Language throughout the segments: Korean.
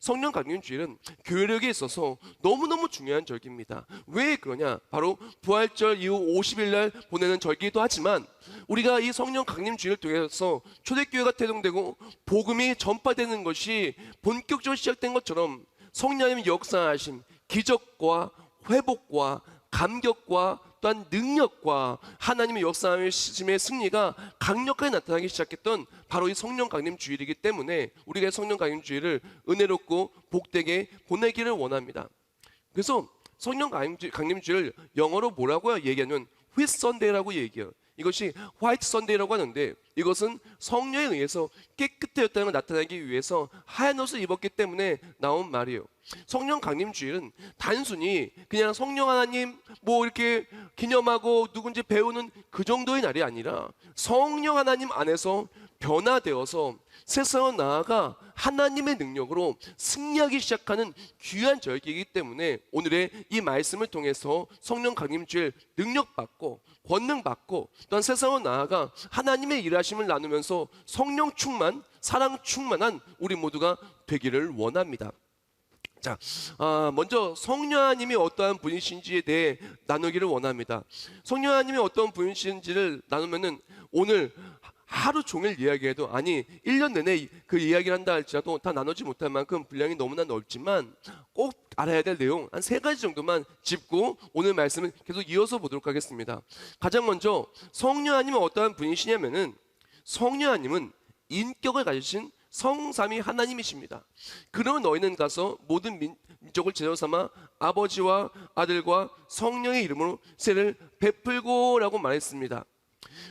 성령 강림주일은 교회력에 있어서 너무너무 중요한 절기입니다. 왜 그러냐? 바로 부활절 이후 50일 날 보내는 절기이기도 하지만 우리가 이 성령 강림주일을 통해서 초대교회가 태동되고 복음이 전파되는 것이 본격적으로 시작된 것처럼 성령님의 역사하심, 기적과 회복과 감격과 또한 능력과 하나님의 역사하심의 승리가 강력하게 나타나기 시작했던 바로 이 성령 강림 주일이기 때문에 우리가 성령 강림 주일을 은혜롭고 복되게 보내기를 원합니다. 그래서 성령 강림 주일을 영어로 뭐라고 얘기하면 휘선데이라고 얘기해요. 이것이 화이트 선데이라고 하는데 이것은 성령에 의해서 깨끗해졌다는 걸 나타내기 위해서 하얀 옷을 입었기 때문에 나온 말이에요. 성령 강림주일은 단순히 그냥 성령 하나님 뭐 이렇게 기념하고 누군지 배우는 그 정도의 날이 아니라 성령 하나님 안에서 변화되어서 세상을 나아가 하나님의 능력으로 승리하기 시작하는 귀한 절기이기 때문에 오늘의 이 말씀을 통해서 성령 강림주일 능력받고 권능받고 또한 세상을 나아가 하나님의 일하심을 나누면서 성령 충만, 사랑 충만한 우리 모두가 되기를 원합니다. 자, 먼저 성령 하나님이 어떠한 분이신지에 대해 나누기를 원합니다. 성령 하나님이 어떤 분이신지를 나누면은 오늘 하루 종일 이야기해도 1년 내내 그 이야기를 한다 할지라도 다 나누지 못할 만큼 분량이 너무나 넓지만 꼭 알아야 될 내용 한 3가지 정도만 짚고 오늘 말씀을 계속 이어서 보도록 하겠습니다. 가장 먼저 성령 하나님은 어떠한 분이시냐면은 성령 하나님은 인격을 가지신 성삼위 하나님이십니다. 그러면 너희는 가서 모든 민족을 제자 삼아 아버지와 아들과 성령의 이름으로 세례를 베풀고 라고 말했습니다.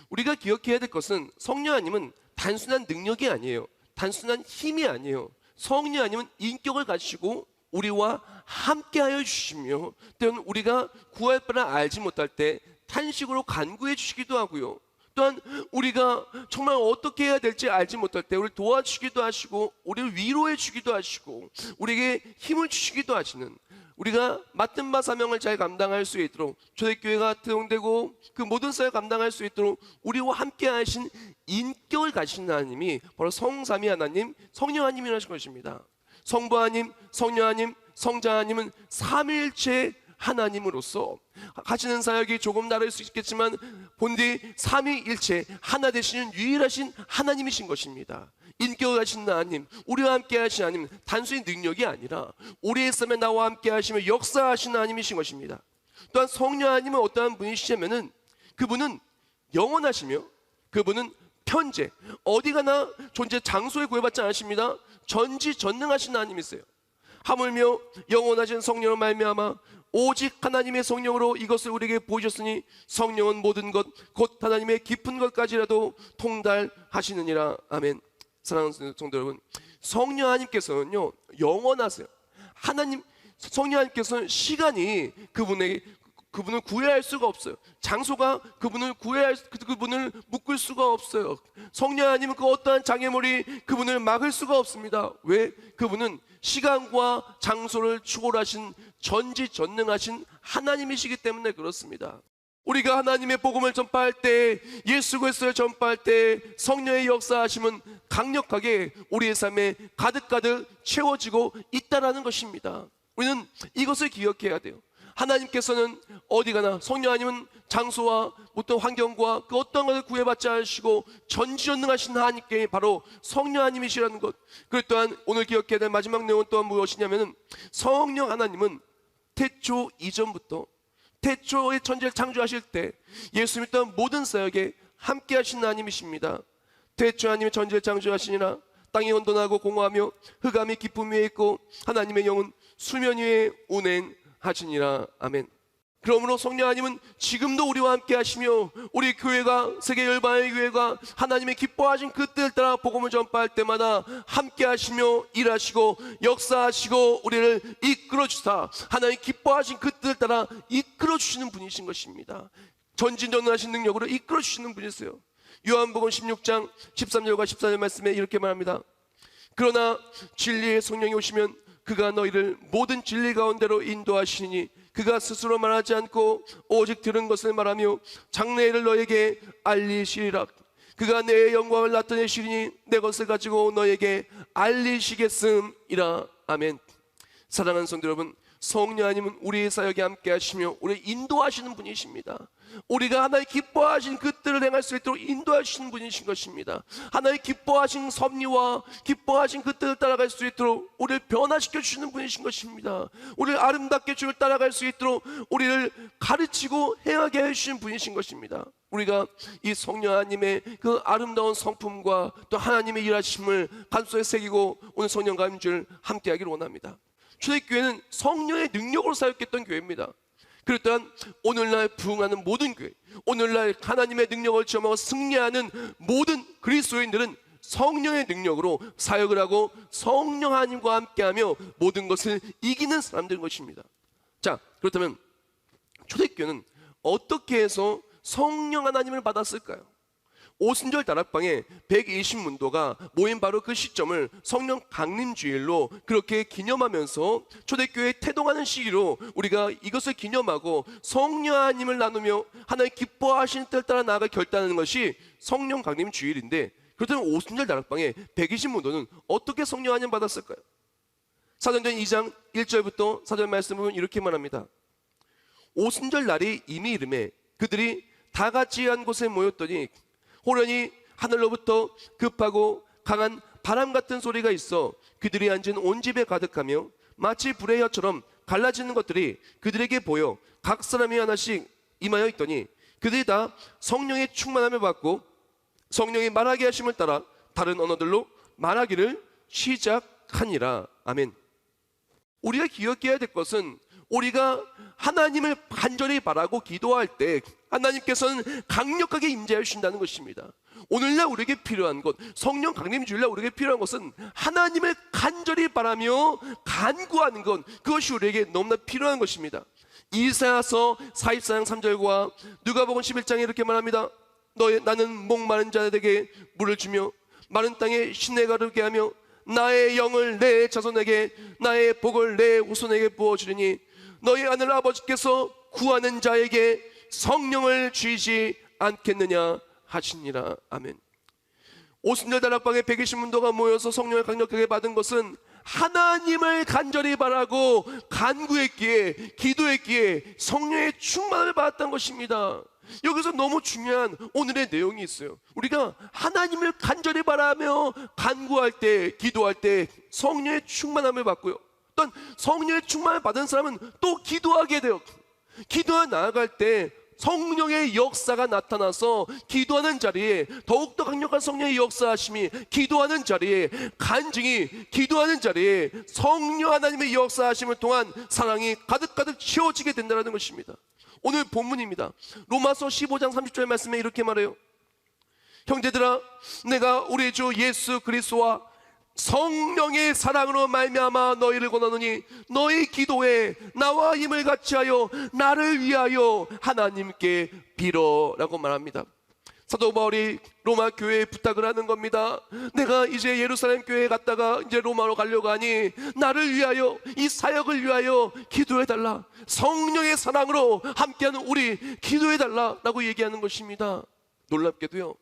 우리가 기억해야 될 것은 성령 하나님은 단순한 능력이 아니에요. 단순한 힘이 아니에요. 성령 하나님은 인격을 가지시고 우리와 함께하여 주시며 때로는 우리가 구할 바를 알지 못할 때 탄식으로 간구해 주시기도 하고요. 또한 우리가 정말 어떻게 해야 될지 알지 못할 때 우리를 도와주시기도 하시고 우리를 위로해 주기도 하시고 우리에게 힘을 주시기도 하시는, 우리가 맡은 바 사명을 잘 감당할 수 있도록 초대교회가 태동되고 그 모든 사역을 감당할 수 있도록 우리와 함께 하신 인격을 가진 하나님이 바로 성삼위 하나님, 성령 하나님이라는 것입니다. 성부 하나님, 성령 하나님, 성자 하나님은 삼위일체 하나님으로서 하시는 사역이 조금 다를 수 있겠지만 본디 삼위일체 하나 되시는 유일하신 하나님이신 것입니다. 인격을 가신 하나님, 우리와 함께 하신 하나님, 단순히 능력이 아니라 우리의 삶에 나와 함께 하시며 역사하시는 하나님이신 것입니다. 또한 성령 하나님은 어떠한 분이시냐면은 그분은 영원하시며 그분은 편재, 어디 가나 존재 장소에 구애받지 않으십니다. 전지전능하신 하나님이세요. 하물며 영원하신 성령으로 말미암아 오직 하나님의 성령으로 이것을 우리에게 보여주셨으니 성령은 모든 것 곧 하나님의 깊은 것까지라도 통달하시느니라. 아멘. 사랑하는 성도 여러분, 성령 하나님께서는요 영원하세요. 성령 하나님께서는 시간이 그분을 구애할 수가 없어요. 장소가 그분을 묶을 수가 없어요. 성령 하나님은 그 어떠한 장애물이 그분을 막을 수가 없습니다. 왜? 그분은 시간과 장소를 초월하신 전지전능하신 하나님이시기 때문에 그렇습니다. 우리가 하나님의 복음을 전파할 때, 예수 그리스도를 전파할 때 성령의 역사하심은 강력하게 우리의 삶에 가득가득 채워지고 있다라는 것입니다. 우리는 이것을 기억해야 돼요. 하나님께서는 어디 가나 성령 하나님은 장소와 어떤 환경과 그 어떤 것을 구애받지 않으시고 전지전능하신 하나님께 바로 성령 하나님이시라는 것. 그리고 또한 오늘 기억해야 될 마지막 내용은 또한 무엇이냐면은 성령 하나님은 태초 이전부터 태초의 천지를 창조하실 때 예수 믿던 모든 사역에 함께 하신 하나님이십니다. 태초 하나님의 천지를 창조하시니라 땅이 혼돈하고 공허하며 흑암이 깊음 위에 있고 하나님의 영은 수면 위에 운행하시니라. 아멘. 그러므로 성령 하나님은 지금도 우리와 함께 하시며 우리 교회가 세계 열방의 교회가 하나님의 기뻐하신 그 뜻을 따라 복음을 전파할 때마다 함께 하시며 일하시고 역사하시고 우리를 이끌어 주사 하나님 기뻐하신 그 뜻을 따라 이끌어 주시는 분이신 것입니다. 전지전능하신 능력으로 이끌어 주시는 분이세요. 요한복음 16장 13절과 14절 말씀에 이렇게 말합니다. 그러나 진리의 성령이 오시면 그가 너희를 모든 진리 가운데로 인도하시니 그가 스스로 말하지 않고 오직 들은 것을 말하며 장래일을 너에게 알리시리라. 그가 내 영광을 나타내시리니 내 것을 가지고 너에게 알리시겠음이라. 아멘. 사랑하는 성도 여러분, 성령 하나님은 우리의 사역에 함께 하시며 우리를 인도하시는 분이십니다. 우리가 하나님 기뻐하신 그 뜻을 행할 수 있도록 인도하시는 분이신 것입니다. 하나님 기뻐하신 섭리와 기뻐하신 그 뜻을 따라갈 수 있도록 우리를 변화시켜 주시는 분이신 것입니다. 우리를 아름답게 주를 따라갈 수 있도록 우리를 가르치고 행하게 해주시는 분이신 것입니다. 우리가 이 성령 하나님의 그 아름다운 성품과 또 하나님의 일하심을 가슴속에 새기고 오늘 성령 감주를 함께 하기를 원합니다. 초대교회는 성령의 능력으로 사역했던 교회입니다. 그렇다면 오늘날 부흥하는 모든 교회, 오늘날 하나님의 능력을 체험하고 승리하는 모든 그리스도인들은 성령의 능력으로 사역을 하고 성령 하나님과 함께하며 모든 것을 이기는 사람들인 것입니다. 자, 그렇다면 초대교회는 어떻게 해서 성령 하나님을 받았을까요? 오순절 다락방에 120문도가 모인 바로 그 시점을 성령 강림주일로 그렇게 기념하면서 초대교회에 태동하는 시기로 우리가 이것을 기념하고 성령 하나님을 나누며 하나님 기뻐하시는 뜻을 따라 나아가 결단하는 것이 성령 강림주일인데, 그렇다면 오순절 다락방에 120문도는 어떻게 성령 하나님 받았을까요? 사도행전 2장 1절부터 사절 말씀은 이렇게 말합니다. 오순절 날이 이미 이름에 그들이 다 같이 한 곳에 모였더니 호련히 하늘로부터 급하고 강한 바람 같은 소리가 있어 그들이 앉은 온 집에 가득하며 마치 불의 혀처럼 갈라지는 것들이 그들에게 보여 각 사람이 하나씩 임하여 있더니 그들이 다 성령의 충만함을 받고 성령의 말하게 하심을 따라 다른 언어들로 말하기를 시작하니라. 아멘. 우리가 기억해야 될 것은 우리가 하나님을 간절히 바라고 기도할 때 하나님께서는 강력하게 임재해 주신다는 것입니다. 오늘날 우리에게 필요한 것, 성령 강림 주일날 우리에게 필요한 것은 하나님을 간절히 바라며 간구하는 것, 그것이 우리에게 너무나 필요한 것입니다. 이사야서 44장 3절과 누가복음 11장에 이렇게 말합니다. 나는 목마른 자들에게 물을 주며 마른 땅에 시내 가르게 하며 나의 영을 내 자손에게 나의 복을 내 후손에게 부어주리니 너희 하늘 아버지께서 구하는 자에게 성령을 주시지 않겠느냐 하시니라. 아멘. 오순절 다락방에 120문도가 모여서 성령을 강력하게 받은 것은 하나님을 간절히 바라고 간구했기에 기도했기에 성령의 충만을 받았던 것입니다. 여기서 너무 중요한 오늘의 내용이 있어요. 우리가 하나님을 간절히 바라며 간구할 때 기도할 때 성령의 충만함을 받고요, 또한 성령의 충만을 받은 사람은 또 기도하게 돼요. 기도해 나아갈 때 성령의 역사가 나타나서 기도하는 자리에 더욱더 강력한 성령의 역사하심이 기도하는 자리에 간증이 기도하는 자리에 성령 하나님의 역사하심을 통한 사랑이 가득가득 채워지게 된다는 것입니다. 오늘 본문입니다. 로마서 15장 30절 말씀에 이렇게 말해요. 형제들아, 내가 우리 주 예수 그리스도와 성령의 사랑으로 말미암아 너희를 권하노니 너희 기도에 나와 힘을 같이하여 나를 위하여 하나님께 빌어라고 말합니다. 사도 바울이 로마 교회에 부탁을 하는 겁니다. 내가 이제 예루살렘 교회에 갔다가 이제 로마로 가려고 하니 나를 위하여 이 사역을 위하여 기도해달라, 성령의 사랑으로 함께하는 우리 기도해달라라고 얘기하는 것입니다. 놀랍게도요,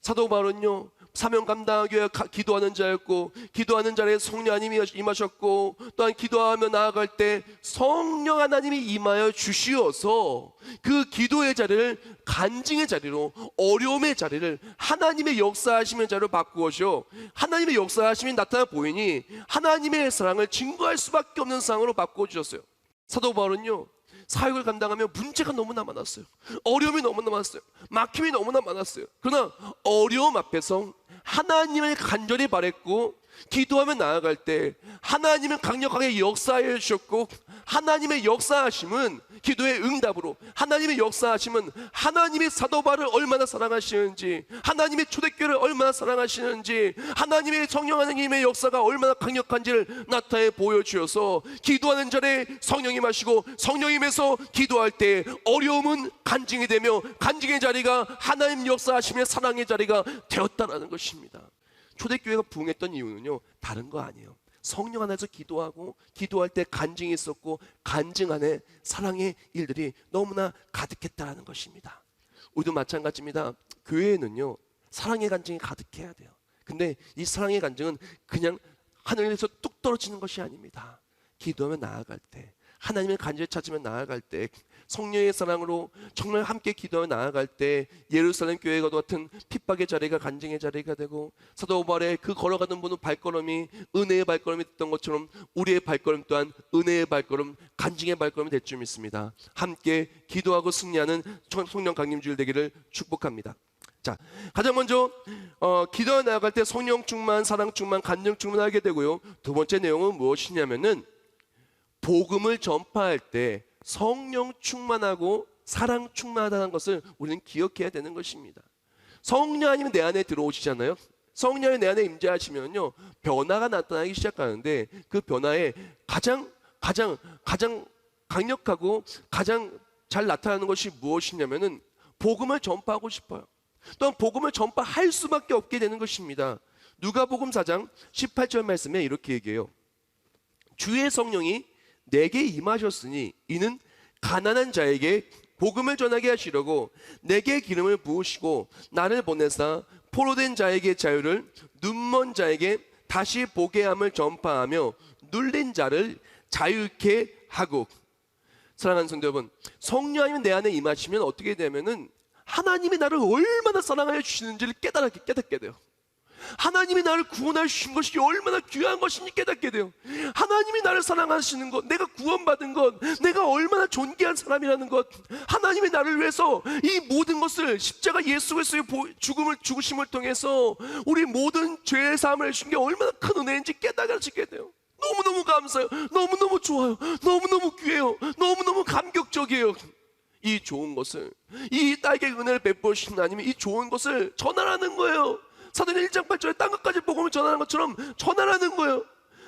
사도 바울은요 사명 감당하기 위해 기도하는 자였고 기도하는 자리에 성령 하나님이 임하셨고 또한 기도하며 나아갈 때 성령 하나님이 임하여 주시어서 그 기도의 자리를 간증의 자리로, 어려움의 자리를 하나님의 역사하심의 자리로 바꾸어서 하나님의 역사하심이 나타나 보이니 하나님의 사랑을 증거할 수밖에 없는 상황으로 바꾸어 주셨어요. 사도 바울은요 사역을 감당하며 문제가 너무나 많았어요. 어려움이 너무나 많았어요. 막힘이 너무나 많았어요. 그러나 어려움 앞에서 하나님을 간절히 바랬고 기도하며 나아갈 때 하나님은 강력하게 역사해 주셨고 하나님의 역사하심은 기도의 응답으로, 하나님의 역사하심은 하나님이 사도 바울을 얼마나 사랑하시는지, 하나님의 초대교회를 얼마나 사랑하시는지, 하나님의 성령 하나님의 역사가 얼마나 강력한지를 나타내 보여주셔서 기도하는 자리에 성령이 마시고 성령임에서 기도할 때 어려움은 간증이 되며 간증의 자리가 하나님 역사하심의 사랑의 자리가 되었다는 것입니다. 초대교회가 부흥했던 이유는요 다른 거 아니에요. 성령 안에서 기도하고 기도할 때 간증이 있었고 간증 안에 사랑의 일들이 너무나 가득했다는 것입니다. 우리도 마찬가지입니다. 교회에는요 사랑의 간증이 가득해야 돼요. 근데 이 사랑의 간증은 그냥 하늘에서 뚝 떨어지는 것이 아닙니다. 기도하며 나아갈 때, 하나님의 간절히 찾으며 나아갈 때, 성령의 사랑으로 정말 함께 기도하며 나아갈 때 예루살렘 교회가 같은 핍박의 자리가 간증의 자리가 되고, 사도 바울의 그 걸어가는 분은 발걸음이 은혜의 발걸음이 됐던 것처럼 우리의 발걸음 또한 은혜의 발걸음, 간증의 발걸음이 될 줄 믿습니다. 함께 기도하고 승리하는 성령 강림주일 되기를 축복합니다. 자, 가장 먼저 기도하며 나아갈 때 성령 충만, 사랑 충만, 간증 충만하게 되고요. 두 번째 내용은 무엇이냐면은 복음을 전파할 때 성령 충만하고 사랑 충만하다는 것을 우리는 기억해야 되는 것입니다. 성령 아니면 내 안에 들어오시잖아요. 성령이 내 안에 임재하시면요, 변화가 나타나기 시작하는데, 그 변화에 가장 강력하고 가장 잘 나타나는 것이 무엇이냐면은 복음을 전파하고 싶어요. 또한 복음을 전파할 수밖에 없게 되는 것입니다. 누가복음 4장 18절 말씀에 이렇게 얘기해요. 주의 성령이 내게 임하셨으니 이는 가난한 자에게 복음을 전하게 하시려고 내게 기름을 부으시고 나를 보내사 포로된 자에게 자유를, 눈먼 자에게 다시 보게 함을 전파하며 눌린 자를 자유케 하고. 사랑하는 성도 여러분, 성령이 내 안에 임하시면 어떻게 되면은 하나님이 나를 얼마나 사랑하여 주시는지를 깨닫게 돼요. 하나님이 나를 구원하여 주신 것이 얼마나 귀한 것인지 깨닫게 돼요. 하나님이 나를 사랑하시는 것, 내가 구원받은 것, 내가 얼마나 존귀한 사람이라는 것, 하나님이 나를 위해서 이 모든 것을 십자가 예수 그리스도의 죽으심을 통해서 우리 모든 죄의 사함을 해주신 게 얼마나 큰 은혜인지 깨닫게 돼요. 너무너무 감사해요. 너무너무 좋아요. 너무너무 귀해요. 너무너무 감격적이에요. 이 좋은 것을, 이 나에게 은혜를 베풀어 주신 하나님이 이 좋은 것을 전하라는 거예요. 사도행전 1장 8절에 땅 끝까지 복음을 전하는 것처럼 전하라는 거예요.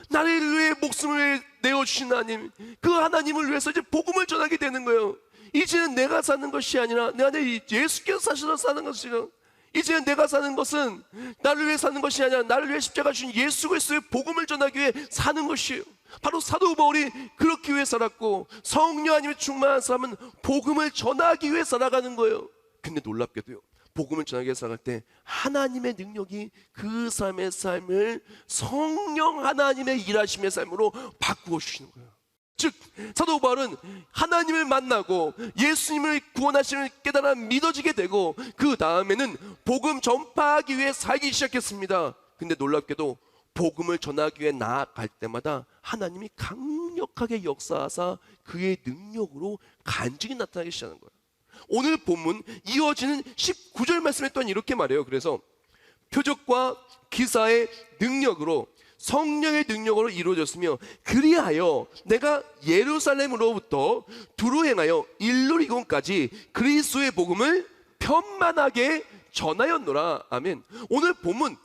나를 위해 목숨을 내어주신 하나님, 그 하나님을 위해서 이제 복음을 전하게 되는 거예요. 이제는 내가 사는 것이 아니라 내 안에 예수께서 사셔서 사는 것이죠. 이제는 내가 사는 것은 나를 위해 사는 것이 아니라 나를 위해 십자가 주신 예수 그리스도의 복음을 전하기 위해 사는 것이에요. 바로 사도 바울이 그렇기 위해 살았고, 성령 하나님의 충만한 사람은 복음을 전하기 위해 살아가는 거예요. 근데 놀랍게도요, 복음을 전하기 위해 살아갈 때 하나님의 능력이 그 사람의 삶을 성령 하나님의 일하심의 삶으로 바꾸어 주시는 거예요. 즉 사도 바울은 하나님을 만나고 예수님을 구원하시는 깨달아 믿어지게 되고, 그 다음에는 복음 전파하기 위해 살기 시작했습니다. 근데 놀랍게도 복음을 전하기 위해 나아갈 때마다 하나님이 강력하게 역사하사 그의 능력으로 간증이 나타나기 시작하는 거예요. 오늘 본문 이어지는 19절 말씀에 또한 이렇게 말해요. 그래서 표적과 기사의 능력으로, 성령의 능력으로 이루어졌으며, 그리하여 내가 예루살렘으로부터 두루 행하여 일루리곤까지 그리스도의 복음을 편만하게 전하였노라. 아멘. 오늘 본문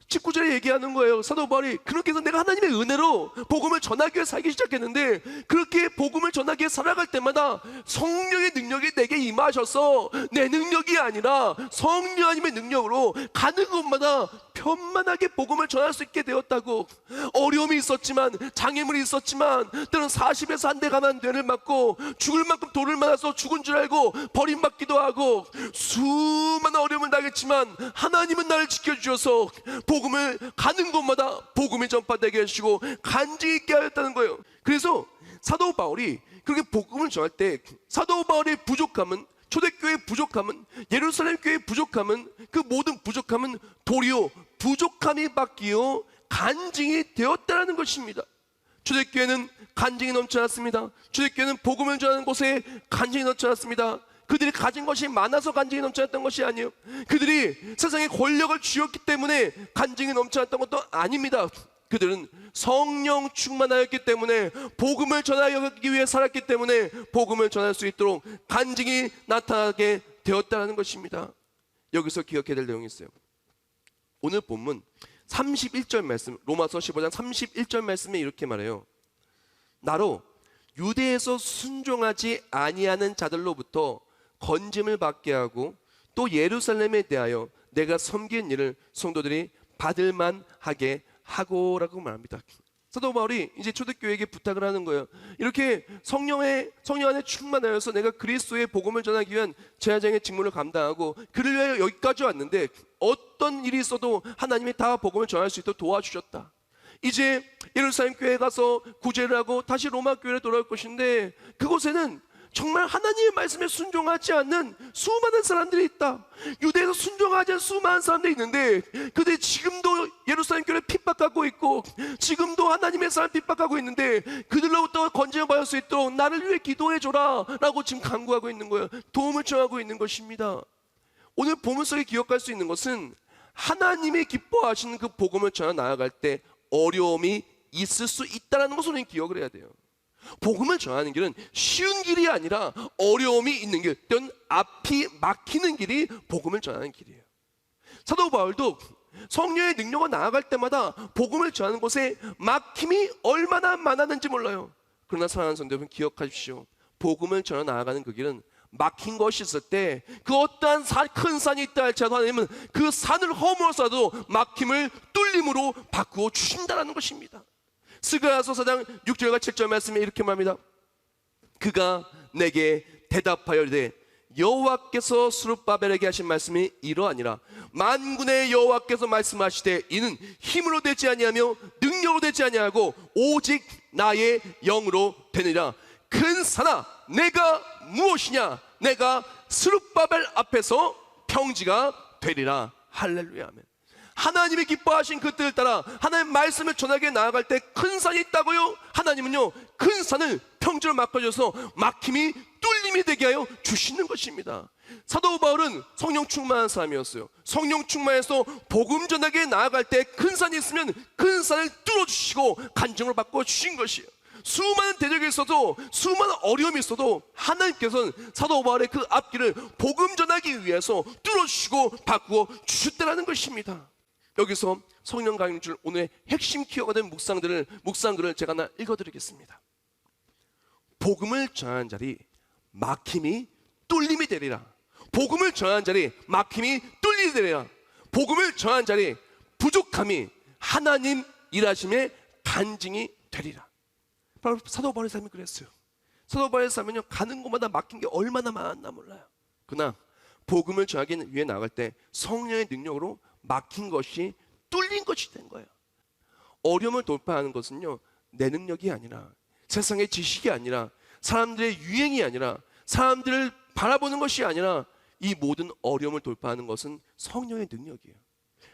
19절에 얘기하는 거예요. 사도 바울이 그렇게 해서 내가 하나님의 은혜로 복음을 전하기 위해 살기 시작했는데, 그렇게 복음을 전하기 위해 살아갈 때마다 성령의 능력이 내게 임하셔서 내 능력이 아니라 성령 하나님의 능력으로 가는 곳마다 편만하게 복음을 전할 수 있게 되었다고. 어려움이 있었지만, 장애물이 있었지만, 때로는 40에서 한 대 가만 뇌를 맞고 죽을 만큼 돌을 맞아서 죽은 줄 알고 버림받기도 하고, 수많은 어려움을 당했지만 하나님은 나를 지켜주셔서 복음을 가는 곳마다 복음이 전파되게 해주시고 간증 있게 하였다는 거예요. 그래서 사도 바울이 그렇게 복음을 전할 때 사도 바울의 부족함은, 초대교회의 부족함은, 예루살렘 교회의 부족함은, 그 모든 부족함은 도리어 부족함이 바뀌어 간증이 되었다는 것입니다. 초대교회는 간증이 넘지 않았습니다. 초대교회는 복음을 전하는 곳에 간증이 넘지 않았습니다. 그들이 가진 것이 많아서 간증이 넘지 않았던 것이 아니에요. 그들이 세상에 권력을 쥐었기 때문에 간증이 넘지 않았던 것도 아닙니다. 그들은 성령 충만하였기 때문에, 복음을 전하기 위해 살았기 때문에 복음을 전할 수 있도록 간증이 나타나게 되었다는 것입니다. 여기서 기억해야 될 내용이 있어요. 오늘 본문 31절 말씀, 로마서 15장 31절 말씀에 이렇게 말해요. 나로 유대에서 순종하지 아니하는 자들로부터 건짐을 받게 하고, 또 예루살렘에 대하여 내가 섬긴 일을 성도들이 받을만 하게 하고라고 말합니다. 사도 바울이 이제 초대교회에게 부탁을 하는 거예요. 이렇게 성령 안에 충만하여서 내가 그리스도의 복음을 전하기 위한 제사장의 직무를 감당하고 그를 위하여 여기까지 왔는데, 어떤 일이 있어도 하나님이 다 복음을 전할 수 있도록 도와주셨다. 이제 예루살렘 교회에 가서 구제를 하고 다시 로마 교회로 돌아올 것인데, 그곳에는 정말 하나님의 말씀에 순종하지 않는 수많은 사람들이 있다. 유대에서 순종하지 않는 수많은 사람들이 있는데, 그들이 지금도 예루살렘 교회를 핍박하고 있고, 지금도 하나님의 사람 핍박하고 있는데, 그들로부터 건져을 받을 수 있도록 나를 위해 기도해줘라 라고 지금 간구하고 있는 거예요. 도움을 청하고 있는 것입니다. 오늘 본문 속에 기억할 수 있는 것은, 하나님이 기뻐하시는 그 복음을 전해 나아갈 때 어려움이 있을 수 있다는 것을 우리는 기억을 해야 돼요. 복음을 전하는 길은 쉬운 길이 아니라 어려움이 있는 길, 또는 앞이 막히는 길이 복음을 전하는 길이에요. 사도 바울도 성령의 능력으로 나아갈 때마다 복음을 전하는 곳에 막힘이 얼마나 많았는지 몰라요. 그러나 사랑하는 성도 여러분, 기억하십시오. 복음을 전해 나아가는 그 길은 막힌 것이 있을 때, 그 어떠한 큰 산이 있다 할지라도 하나님은 그 산을 허물어서도 막힘을 뚫림으로 바꾸어 주신다는 것입니다. 스가랴서 4장 6절과 7절 말씀에 이렇게 말합니다. 그가 내게 대답하여 이르되 여호와께서 스룹바벨에게 하신 말씀이 이러하니라. 만군의 여호와께서 말씀하시되 이는 힘으로 되지 아니하며 능력으로 되지 아니하고 오직 나의 영으로 되느니라. 큰 산아, 내가 무엇이냐? 내가 스룹바벨 앞에서 평지가 되리라. 할렐루야. 아멘. 하나님이 기뻐하신 그 뜻을 따라 하나님의 말씀을 전하게 나아갈 때 큰 산이 있다고요? 하나님은요, 큰 산을 평지로 막아줘서 막힘이 뚫림이 되게 하여 주시는 것입니다. 사도 바울은 성령 충만한 사람이었어요. 성령 충만해서 복음 전하게 나아갈 때 큰 산이 있으면 큰 산을 뚫어주시고 간증을 바꿔 주신 것이에요. 수많은 대적이 있어도, 수많은 어려움이 있어도 하나님께서는 사도 바울의 그 앞길을 복음 전하기 위해서 뚫어주시고 바꾸어 주셨다는 것입니다. 여기서 성령 강림줄 오늘의 핵심 키워가 된 묵상글을 제가 하나 읽어드리겠습니다. 복음을 전하는 자리 막힘이 뚫림이 되리라. 복음을 전하는 자리 막힘이 뚫림이 되리라. 복음을 전하는 자리 부족함이 하나님 일하심의 간증이 되리라. 바로 사도 바울의 삶이 그랬어요. 사도 바울의 삶은요, 가는 곳마다 막힌 게 얼마나 많았나 몰라요. 그러나 복음을 전하기 위해 나갈 때 성령의 능력으로 막힌 것이 뚫린 것이 된 거예요. 어려움을 돌파하는 것은요, 내 능력이 아니라, 세상의 지식이 아니라, 사람들의 유행이 아니라, 사람들을 바라보는 것이 아니라, 이 모든 어려움을 돌파하는 것은 성령의 능력이에요.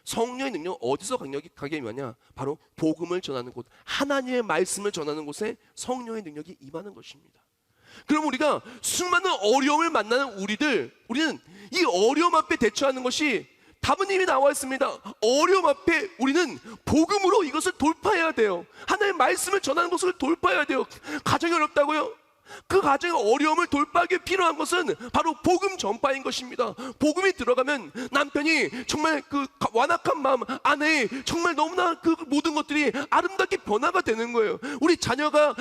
성령의 능력은 어디서 강력하게 임하냐? 바로 복음을 전하는 곳, 하나님의 말씀을 전하는 곳에 성령의 능력이 임하는 것입니다. 그럼 우리가 수많은 어려움을 만나는 우리는 이 어려움 앞에 대처하는 것이 답은 이미 나와 있습니다. 어려움 앞에 우리는 복음으로 이것을 돌파해야 돼요. 하나님의 말씀을 전하는 것을 돌파해야 돼요. 가정이 어렵다고요? 그 가정의 어려움을 돌파하기 필요한 것은 바로 복음 전파인 것입니다. 복음이 들어가면 남편이 정말 그 완악한 마음, 아내의 정말 너무나 그 모든 것들이 아름답게 변화가 되는 거예요. 우리 자녀가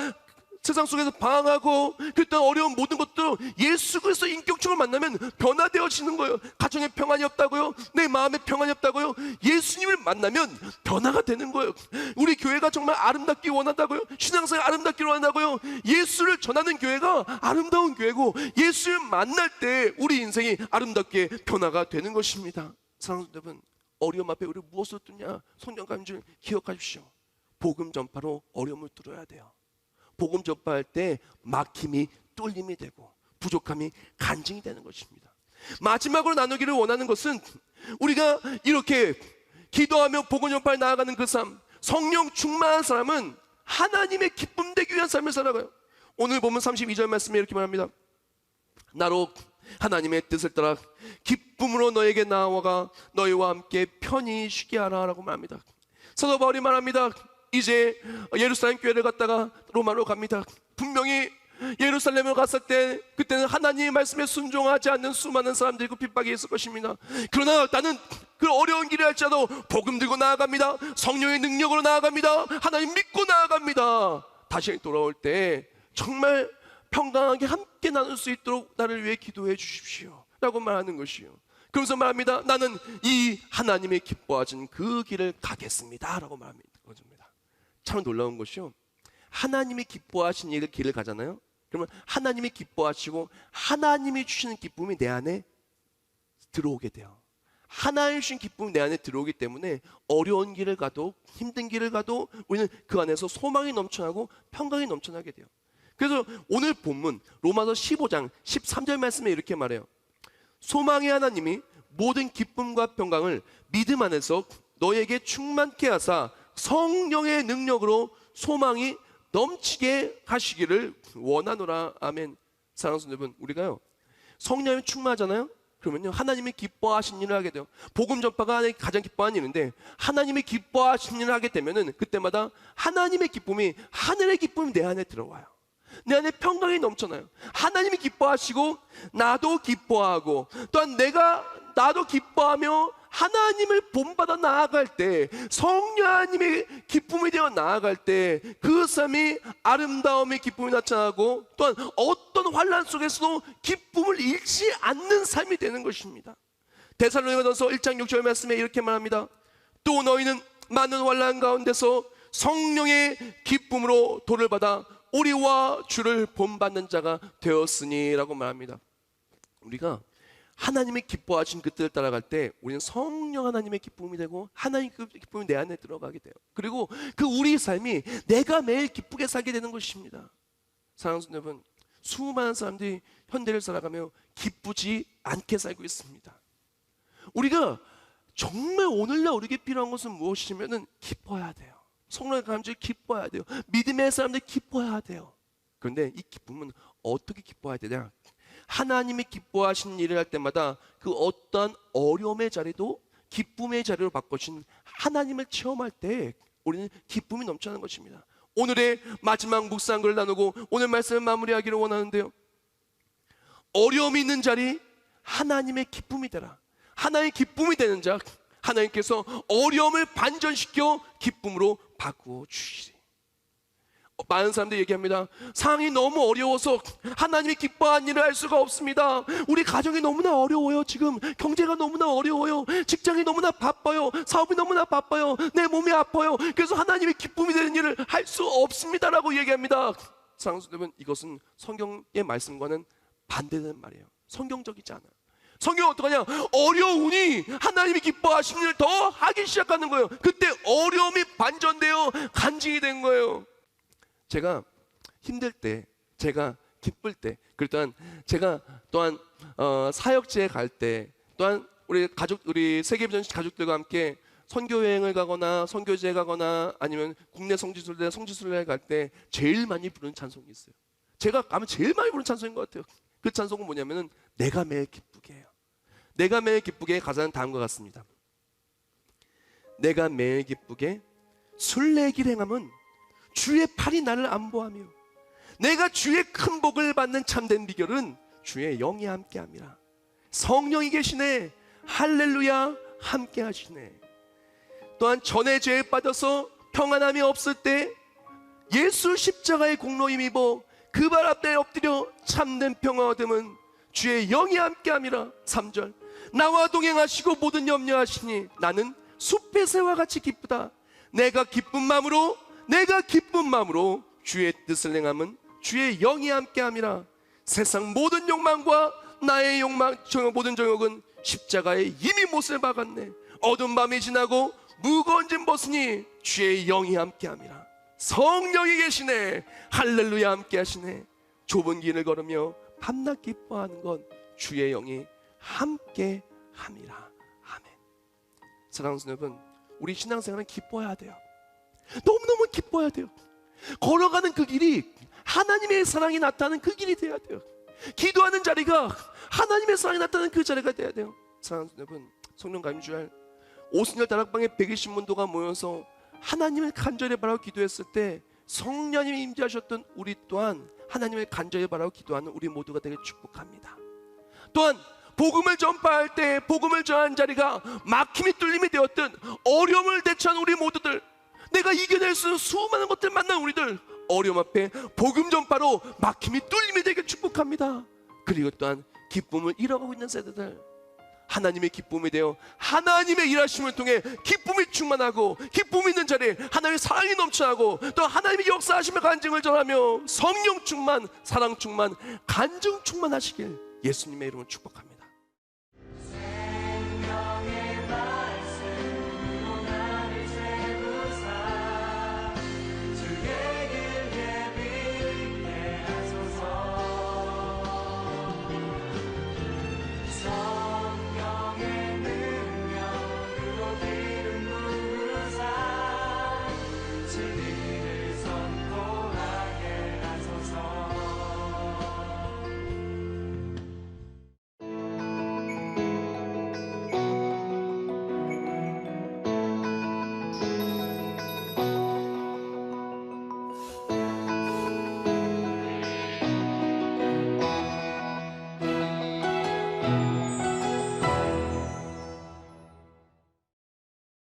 세상 속에서 방황하고 그랬던 어려운 모든 것도 예수 그리스도 인격적으로 만나면 변화되어지는 거예요. 가정에 평안이 없다고요? 내 마음에 평안이 없다고요? 예수님을 만나면 변화가 되는 거예요. 우리 교회가 정말 아름답기 원한다고요? 신앙생활 아름답기 원한다고요? 예수를 전하는 교회가 아름다운 교회고, 예수를 만날 때 우리 인생이 아름답게 변화가 되는 것입니다. 사랑하는 여러분, 어려움 앞에 우리 무엇을 뚫냐? 성령 강림줄 기억하십시오. 복음 전파로 어려움을 뚫어야 돼요. 복음 전파할 때 막힘이 뚫림이 되고 부족함이 간증이 되는 것입니다. 마지막으로 나누기를 원하는 것은, 우리가 이렇게 기도하며 복음 전파에 나아가는 그 삶, 성령 충만한 사람은 하나님의 기쁨 되기 위한 삶을 살아가요. 오늘 보면 32절 말씀에 이렇게 말합니다. 나로 하나님의 뜻을 따라 기쁨으로 너에게 나아가 너희와 함께 편히 쉬게 하라 라고 말합니다. 사도 바울이 말합니다. 이제 예루살렘 교회를 갔다가 로마로 갑니다. 분명히 예루살렘을 갔을 때 그때는 하나님의 말씀에 순종하지 않는 수많은 사람들이 그 핍박이 있을 것입니다. 그러나 나는 그 어려운 길을 할지라도 복음 들고 나아갑니다. 성령의 능력으로 나아갑니다. 하나님 믿고 나아갑니다. 다시 돌아올 때 정말 평강하게 함께 나눌 수 있도록 나를 위해 기도해 주십시오 라고 말하는 것이요. 그러면서 말합니다. 나는 이 하나님의 기뻐하신 그 길을 가겠습니다 라고 말합니다. 참 놀라운 것이요, 하나님이 기뻐하신 이 길을 가잖아요. 그러면 하나님이 기뻐하시고 하나님이 주시는 기쁨이 내 안에 들어오게 돼요. 하나님 주신 기쁨이 내 안에 들어오기 때문에 어려운 길을 가도 힘든 길을 가도 우리는 그 안에서 소망이 넘쳐나고 평강이 넘쳐나게 돼요. 그래서 오늘 본문 로마서 15장 13절 말씀에 이렇게 말해요. 소망의 하나님이 모든 기쁨과 평강을 믿음 안에서 너에게 충만케 하사 성령의 능력으로 소망이 넘치게 하시기를 원하노라. 아멘. 사랑하는 여러분, 우리가요 성령이 충만하잖아요. 그러면요 하나님이 기뻐하신 일을 하게 돼요. 복음 전파가 하나님이 가장 기뻐하는 일인데, 하나님이 기뻐하신 일을 하게 되면은 그때마다 하나님의 기쁨이, 하늘의 기쁨이 내 안에 들어와요. 내 안에 평강이 넘쳐나요. 하나님이 기뻐하시고 나도 기뻐하고, 또한 나도 기뻐하며 하나님을 본받아 나아갈 때, 성령 하나님의 기쁨이 되어 나아갈 때 그 삶이 아름다움의 기쁨이 나타나고, 또한 어떤 환난 속에서도 기쁨을 잃지 않는 삶이 되는 것입니다. 데살로니가전서 1장 6절 말씀에 이렇게 말합니다. 또 너희는 많은 환난 가운데서 성령의 기쁨으로 도를 받아 우리와 주를 본받는 자가 되었으니 라고 말합니다. 우리가 하나님의 기뻐하신 그 뜻을 따라갈 때 우리는 성령 하나님의 기쁨이 되고 하나님의 기쁨이 내 안에 들어가게 돼요. 그리고 그 우리 삶이 내가 매일 기쁘게 살게 되는 것입니다. 사랑하는 여러분, 수많은 사람들이 현대를 살아가며 기쁘지 않게 살고 있습니다. 우리가 정말 오늘날 우리에게 필요한 것은 무엇이냐면 기뻐야 돼요. 성령의 감정이 기뻐야 돼요. 믿음의 사람들이 기뻐야 돼요. 그런데 이 기쁨은 어떻게 기뻐야 되냐? 하나님이 기뻐하신 일을 할 때마다 그 어떠한 어려움의 자리도 기쁨의 자리로 바꿔주신 하나님을 체험할 때 우리는 기쁨이 넘쳐나는 것입니다. 오늘의 마지막 묵상을 나누고 오늘 말씀을 마무리하기를 원하는데요, 어려움이 있는 자리 하나님의 기쁨이 되라. 하나님의 기쁨이 되는 자, 하나님께서 어려움을 반전시켜 기쁨으로 바꾸어 주시리. 많은 사람들이 얘기합니다. 상황이 너무 어려워서 하나님이 기뻐하는 일을 할 수가 없습니다. 우리 가정이 너무나 어려워요. 지금 경제가 너무나 어려워요. 직장이 너무나 바빠요. 사업이 너무나 바빠요. 내 몸이 아파요. 그래서 하나님이 기쁨이 되는 일을 할 수 없습니다라고 얘기합니다. 사랑하는 여러분, 이것은 성경의 말씀과는 반대되는 말이에요. 성경적이지 않아요. 성경은 어떡하냐? 어려우니 하나님이 기뻐하시는 일을 더 하기 시작하는 거예요. 그때 어려움이 반전되어 간증이 된 거예요. 제가 힘들 때, 제가 기쁠 때, 그리고 또한 제가 또한 사역지에 갈 때, 또한 우리 세계비전시 가족들과 함께 선교 여행을 가거나 선교지에 가거나 아니면 국내 성지순례 갈 때 제일 많이 부르는 찬송이 있어요. 제가 가면 제일 많이 부르는 찬송인 것 같아요. 그 찬송은 뭐냐면은 내가 매일 기쁘게 해요. 내가 매일 기쁘게 가사는 다음과 같습니다. 내가 매일 기쁘게 순례길 행함은 주의 팔이 나를 안보하며, 내가 주의 큰 복을 받는 참된 비결은 주의 영이 함께함이라. 성령이 계시네. 할렐루야, 함께 하시네. 또한 전에 죄에 빠져서 평안함이 없을 때 예수 십자가의 공로 힘입어 그 발 앞에 엎드려 참된 평화 얻음은 주의 영이 함께함이라. 3절, 나와 동행하시고 모든 염려하시니 나는 숲의 새와 같이 기쁘다. 내가 기쁜 마음으로 주의 뜻을 행함은 주의 영이 함께함이라. 세상 모든 욕망과 나의 모든 정욕은 십자가에 이미 못을 박았네. 어두운 밤이 지나고 무거운 짐 벗으니 주의 영이 함께함이라. 성령이 계시네. 할렐루야, 함께하시네. 좁은 길을 걸으며 밤낮 기뻐하는 건 주의 영이 함께함이라. 아멘. 사랑하는 여러분, 우리 신앙생활은 기뻐해야 돼요. 너무너무 기뻐해야 돼요. 걸어가는 그 길이 하나님의 사랑이 나타나는 그 길이 돼야 돼요. 기도하는 자리가 하나님의 사랑이 나타나는 그 자리가 돼야 돼요. 사랑하는 여러분, 성령 감주할 오순절 다락방에 120문도가 모여서 하나님을 간절히 바라고 기도했을 때 성령님이 임재하셨던 우리 또한 하나님을 간절히 바라고 기도하는 우리 모두가 되게 축복합니다. 또한 복음을 전파할 때 복음을 전하는 자리가 막힘이 뚫림이 되었든 어려움을 대처하는 우리 모두들, 내가 이겨낼 수 있는 수많은 것들 만난 우리들, 어려움 앞에 복음 전파로 막힘이 뚫림이 되게 축복합니다. 그리고 또한 기쁨을 잃어가고 있는 세대들, 하나님의 기쁨이 되어 하나님의 일하심을 통해 기쁨이 충만하고 기쁨이 있는 자리에 하나님의 사랑이 넘쳐나고 또 하나님의 역사하심의 간증을 전하며 성령 충만, 사랑 충만, 간증 충만하시길 예수님의 이름으로 축복합니다.